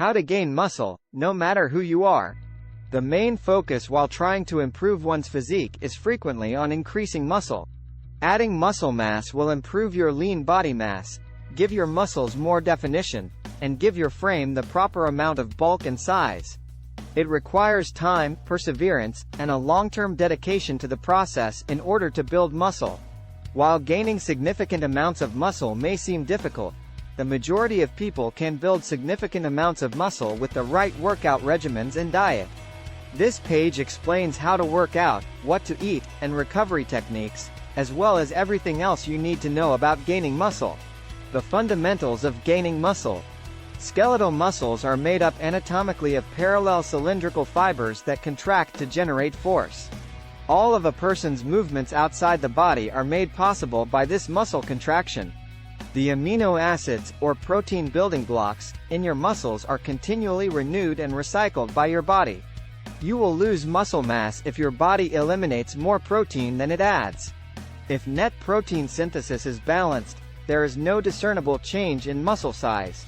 How to gain muscle, no matter who you are. The main focus while trying to improve one's physique is frequently on increasing muscle. Adding muscle mass will improve your lean body mass, give your muscles more definition, and give your frame the proper amount of bulk and size. It requires time, perseverance, and a long-term dedication to the process in order to build muscle. While gaining significant amounts of muscle may seem difficult, the majority of people can build significant amounts of muscle with the right workout regimens and diet. This page explains how to work out, what to eat, and recovery techniques, as well as everything else you need to know about gaining muscle. The fundamentals of gaining muscle. Skeletal muscles are made up anatomically of parallel cylindrical fibers that contract to generate force. All of a person's movements outside the body are made possible by this muscle contraction. The amino acids, or protein building blocks, in your muscles are continually renewed and recycled by your body. You will lose muscle mass if your body eliminates more protein than it adds. If net protein synthesis is balanced, there is no discernible change in muscle size.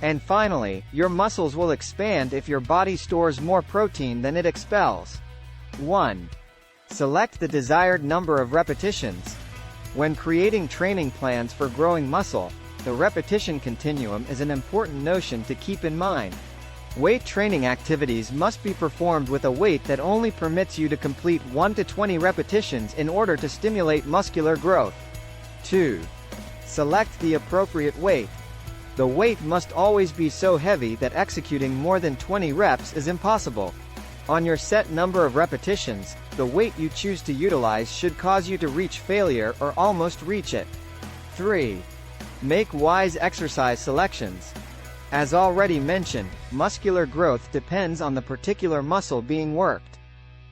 And finally, your muscles will expand if your body stores more protein than it expels. 1. Select the desired number of repetitions. When creating training plans for growing muscle, the repetition continuum is an important notion to keep in mind. Weight training activities must be performed with a weight that only permits you to complete 1 to 20 repetitions in order to stimulate muscular growth. 2. Select the appropriate weight. The weight must always be so heavy that executing more than 20 reps is impossible. On your set number of repetitions, the weight you choose to utilize should cause you to reach failure or almost reach it. 3. Make wise exercise selections. As already mentioned, muscular growth depends on the particular muscle being worked.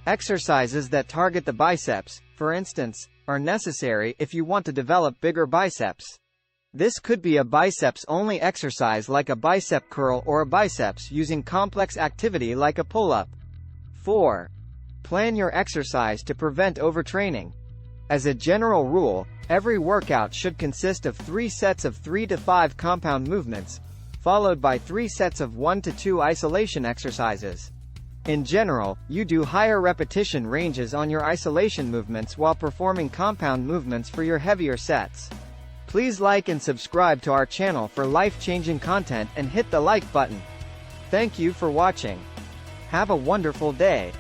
Exercises that target the biceps, for instance, are necessary if you want to develop bigger biceps. This could be a biceps-only exercise like a bicep curl or a biceps using complex activity like a pull-up. 4. Plan your exercise to prevent overtraining. As a general rule, every workout should consist of 3 sets of 3 to 5 compound movements, followed by 3 sets of 1 to 2 isolation exercises. In general, you do higher repetition ranges on your isolation movements while performing compound movements for your heavier sets. Please like and subscribe to our channel for life-changing content and hit the like button. Thank you for watching. Have a wonderful day.